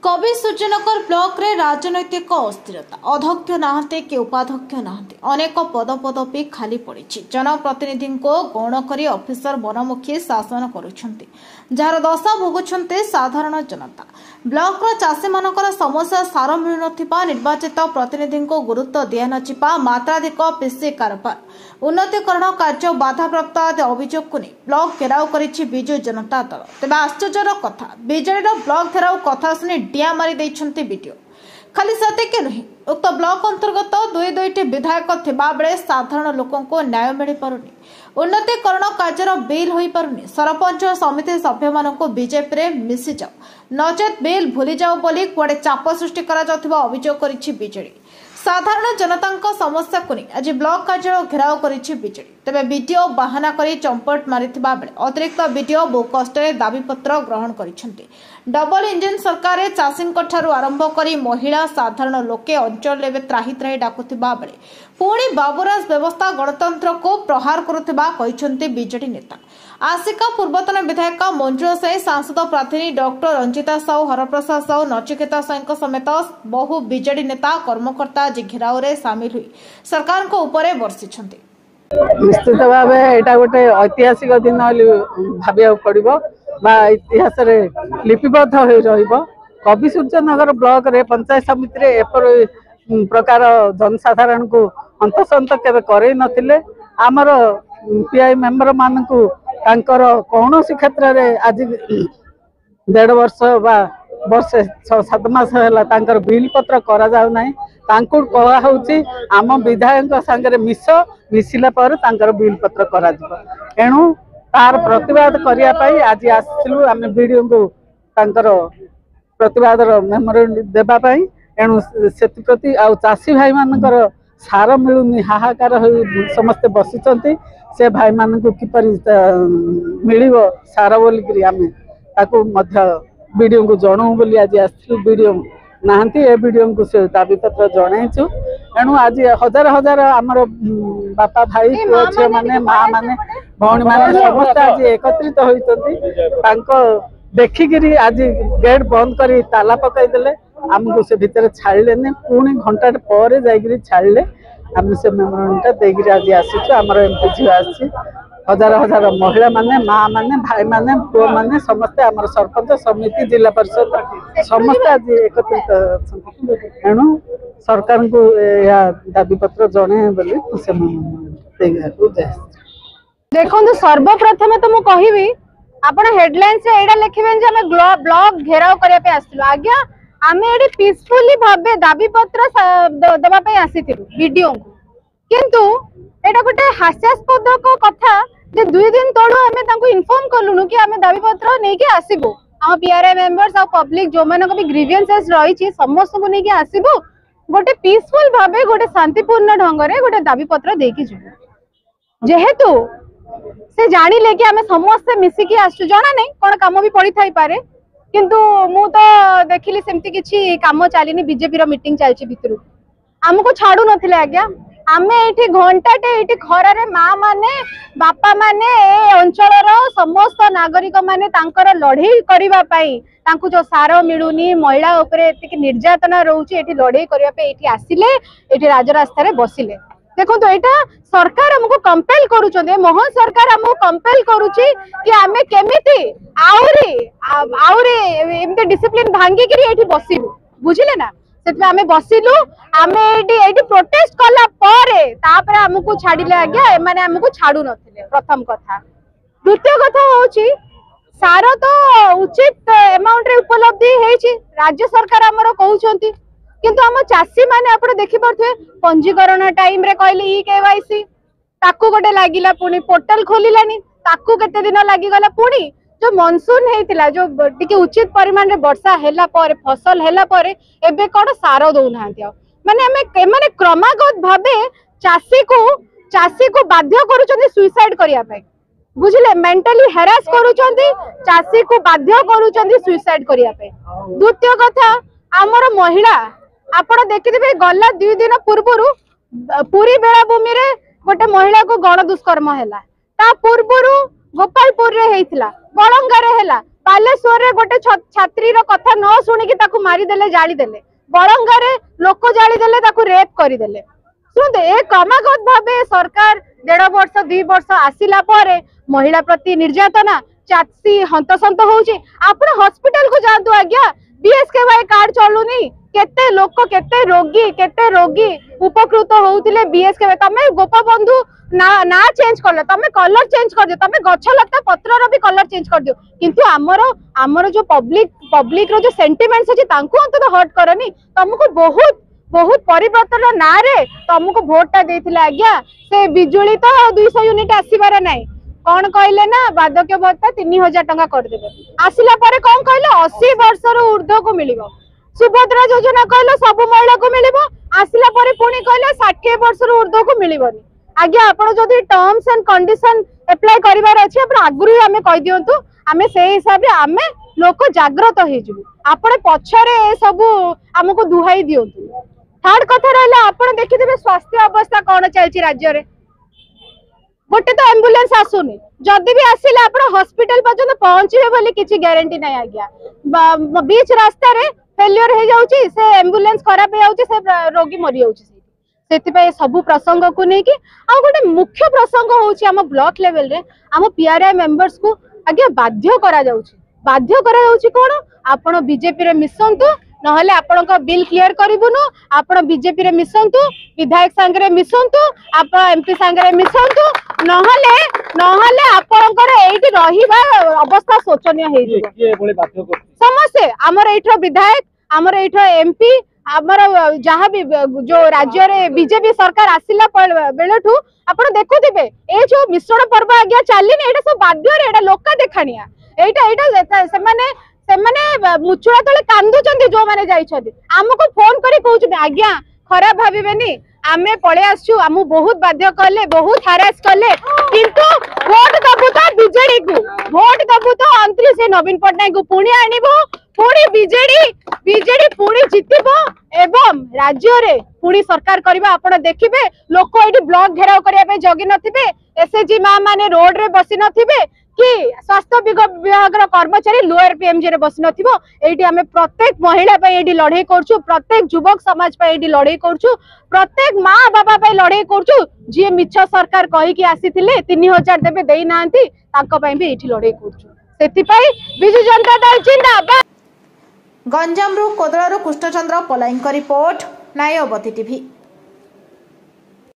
कवि सूर्यनगर ब्लॉक रे राजनैतिक अस्थिरता अध्यक्ष नहांते कि उपाध्यक्ष नहांते अनेक पदपदवी खाली पड़ी जनप्रतिनिधि को गौण कर ऑफिसर बनमुखी शासन करुछंती जार दशा भोगुछंते साधारण जनता ब्लॉक रो चाषी मानकर समस्या सार मिलु नथिबा निर्वाचित प्रतिनिधि को गुरुत्व दिया नचिपा मात्राधिक पीसी कारबार उन्नतीकरण कार्य बाधाप्राप्त आदि अभियोग को नहीं ब्लॉक घेराव करिछि विजु जनता दल तेज आश्चर्यर कथा बीजेडी ब्लॉक घेराव कथा शुणी डिया मारी देइछंती वीडियो खाली सतेके नुहे उक्त ब्लॉक अंतर्गत दुईटी विधायक थिबा बेले साधारण लोकों को न्याय मिल पारुनी उन्नतीकरण कार्यर बिल हो पारुनी सरपंच समिति सभ्य मानक बीजेपी रे मिसी जाओ नचेत बिल भूली जाओ बोली कुआडे चाप सृष्टि करा जाउथिबा अभियोग करिछि बीजेडी साधारण जनता समस्या को नहीं आज ब्लॉक कार्यालय घेराव करिछि बीजेडी तेबे वीडियो बाहाना करी चंपट मारिथिबा बेले अतिरिक्त वीडियो बहु कष्ट दाबीपत्र ग्रहण करिसेंती डबल इंजिन सरकार चाषी आरंभ करी महिला साधारण लोके अंचल त्राही त्राही डाकुथिबा बेले पुणी बाबुराज व्यवस्था गणतंत्र को प्रहार करुथिबा कहिसेंती बीजेडी नेता आसिका पूर्वतन विधायक मंजुला साई सांसद प्रार्थी डॉक्टर रंजिता साहू हरप्रसाद साहू नचिकेता साई समेत बहु बीजेडी नेता कर्मकर्ता आज घेराव रे सामिल हुई सरकार को ऊपर बर्षिछंती निश्चित भाव यहाँ गोटे ऐतिहासिक दिन भाविया पड़ो इतिहास लिपिबद्ध हो कवि सूर्यनगर ब्लॉक रे पंचायत समिति रे एपर प्रकार जनसाधारण को हंतसंत केबे करे नथिले आमर पीआई मेंबर मानकु तांकर कौनसी क्षेत्र रे आज 1.5 वर्ष बा वर्षे 6-7 मास है बिल पत्र करा जाउ नाही तांको कहा होची आम विधायक संगे मिसिला पर तांकर बिल पत्र करा जिवो एणु तार प्रतिवाद करिया पई आज आसिलु आमे वीडियो को तांकर प्रतिवाद मेमोरेंडम देबा पई एणु सेति प्रति आ चासी भाई मानकर सार मिलुनी हाहाकार समस्ते बसिचंती से भाई मान को किपरि मिलिबो सार बोलिकरी आमे ताकू मध्य वीडियो को जणाऊ बोली आज आसिलु वीडियो नाहंती ए वीडियो को से दाबी पत्र जणाइछु एणु आज हजार हजार आमर बापा भाई पुओ झियो माने माँ माने भौणी माने समस्त आज एकत्रित होइचंती तांको देखिकरी आज गेट बंद करी ताला पकाई देले आमको से भीतर छाड़िले पुणी घंटा पर जाइकरी छाड़िले आम से मेमोरेंडमटा देकरी आज आसीछु आमर एमपी झियो आसी हजार हजार महिला माने माँ माने भाई माने पुओ माने समस्त आमर सरपंच समिति जिला परिषद समस्त आज एकत्रित एणु सरकार को या दाबी पत्र जणे बोली देखो सर्वप्रथम तो मु कहिबी आपण हेडलाइन से एडा लिखिबेन जे हमें ब्लॉक घेराव करिया पे आसिलु आज्ञा आमे एडी पीसफुली भाबे दाबी पत्र दबा पे आसीथिलु वीडियो को किंतु एडा गोटे हास्यास्पद को कथा जे 2 दिन तळो हमें तांको इन्फॉर्म करलुनु कि हमें दाबी पत्र नै के आसीबो हम पीआरआई मेंबर्स आ पब्लिक जो मानक भी ग्रीवियंसेस रही छी समस्त को नै के आसीबो गोटे पीसफुल भाबे गोटे शांतिपूर्ण ढंग रे गोटे दाबी पत्र दे के जिवो जेहेतु से जानिले कि आमे समस्त मिसिकी आसु जाना नहीं कोन काम भी पड़ी थाई पारे किंतु मु तो देखिली सेमती किछि काम चलीनी बीजेपी रो मीटिंग चलछि भितरु हमको छाडू नथिले आज्ञा आमे एठी घंटाटे एठी खरारे माँ माने बापा माने ए अंचल रो समस्त नागरिक माने तांकर लड़ाई करिवा पई तांकु जो सार मिलुनी महिला उपरे एतिक निर्यातना रहउछि एठी लड़ाई करिवा पे एठी आसिले एठी राजरास्ता रे बसिले देखो तो एटा सरकार हमको कंपेल करूछन मोहन सरकार हमको कंपेल करूछि कि आमे केमिति आउरे एमते डिसिप्लिन भांगी करी एठी बसिलु बुझिले ना सेतमे आमे बसिलु आमे एठी प्रोटेस्ट कला पारे तापर हमको छाडिले आज्ञा माने हमको छाडू नथिले प्रथम कथा द्वितीय कथा होछि सार तो उचित अमाउंट रे उपलब्धि हेछि राज्य सरकार हमरो कहउछंती किंतु हम चासी माने आपण देखि परथे पंजीकरण टाइम रे कहले ई केवाईसी ताकू गोटे लागिला पुनी पोर्टल खोलिलानी ताकू केते दिन लागि गला पुनी जो मानसून हेतिला जो टिके उचित परिमाण रे वर्षा हैला पर फसल हैला पर एबे कोन सारो दउ नाहतिया माने क्रमागत भाबे चासी को बाध्य करूछन सुइसाइड करिया पई बुझले मेंटली हेरास करूचंती चासी को बाध्य करूचंती सुसाइड करिया पे। द्वितीय कथा हमर महिला आपण देखिथिबे गला 2 दिन पूर्वरु पुरी बेलाभूमि रे गोटे महिला को गण दुष्कर्म हैला ता पूर्वरु गोपालपुर रे हेइथिला बळंगा रे हैला बालेश्वर रे गोटे छात्री रो कथा न सुनी कि ताकू मारी देले जाली देले बळंगा रे लोक जाली देले ताकू रेप करी देले। सुनते ए क्रमागत भाबे सरकार 1.5 वर्ष 2 वर्ष आसिला परे महिला प्रति निर्यातना चाची हंतसंत होउची। आपण हॉस्पिटल को जातु आज्ञा बीएसकेवाई कार्ड चलुनी केते लोक केते रोगी उपकृत होउतिले बीएसकेवाई तमे गोपबंधु ना चेंज करले तमे कलर चेंज कर दियो तमे गछ लता पत्र रो भी कलर चेंज कर दियो किंतु हमरो जो पब्लिक रो जो सेंटिमेंट्स अछि तांको अंत हर्ट करनी तुमको बहुत परिवर्तन ना रे तुमको वोट देथिला आज्ञा से बिजुली तो 200 यूनिट आसीबार नाही कौन कहले ना बाधक्य भत्ता 3000 टंका कर देबे आसिला परे कौन कहले 80 वर्ष रो ऊर्ध्व को मिलिबो सुभद्रा योजना कहले सब महिला को मिलिबो आसिला परे पुणी कहले 60 वर्ष रो ऊर्ध्व को मिलिबोनी। आज्ञा आपण जदी टर्म्स एंड कंडीशन अप्लाई करिवार अछि आपण आगुरी हमें कहि दियंतु हमें से हिसाब रे हमें लोक जागृत हे जु आपण पछरे ए सब हमको दुहाई दियंतु। थर्ड कथा रहला आपण देखिथिबे स्वास्थ्य अवस्था कोन चलछि राज्य रे गोटे तो एम्बुलेंस आसुनी जदि भी आसिले आपण हॉस्पिटल पर्यंत पहुंचबे बोली किछि गारंटी नै आज्ञा बीच रास्ता रे फेलियर हे जाउछि से एम्बुलेंस खराब हे जाउछि से रोगी मरि जाउछि सेति सब प्रसंग को नहीं कि आ गोटे मुख्य प्रसंग होउछि हम ब्लॉक लेवल रे हम पीआरआई मेंबर्स को आगे बाध्य करा जाउछि कोन आपण बीजेपी रे मिसंतु नहले आपण को बिल क्लियर करिबुनु आपण बीजेपी रे मिसंतु विधायक संगे मिसंतु आपण एमपी संगे मिसंतु नहले आपण को एठी रहिबा अवस्था शोचनीय हे जे समस्या हमर एठो विधायक हमर एठो एमपी आमर जहाँ भी जो राज्य रे बीजेपी सरकार आसिला बेलठू आपण देखुथिबे ए जो मिश्रण पर्व आज्ञा चलिनी एटा सब बाध्य रे एटा लोका देखानिया एटा सेमाने मुचुड़ा तले कांदुचंदी जो माने जाइछथि हमको फोन करी कहउछ आज्ञा खराब भाबिबेनी आमे पळे आसछु हमु बहुत बाध्य कले बहुत हरास कले किंतु वोट दबु तो बीजेडी को वोट दबु तो अंतरी से नवीन पटनायक को पुणी आनिबो पुणी बीजेडी पुणी जितिबो एवं राज्य रे पुणी सरकार करबा आपण देखिबे लोक एठी ब्लॉक घेराव करिया पे जगी नथिबे एसएचजी मां माने रोड रे बसी नथिबे कि स्वास्थ्य विभाग कर्मचारी लोअर पीएमजी रे बसी नथिबो एठी हमें प्रत्येक महिला पे एठी लड़ाई करछु प्रत्येक युवक समाज पे एठी लड़ाई करछु प्रत्येक मां बाबा पे लड़ाई करछु जे मिछ सरकार कहि कि आसीथिले 3000 देबे देई नांती ताको पे भी एठी लड़ाई करछु सेति पई बिजु जनता दल जिंदाबाद। गंजाम रु कोदळारू कृष्णचंद्र पलाईंक रिपोर्ट न्यायवती टीवी।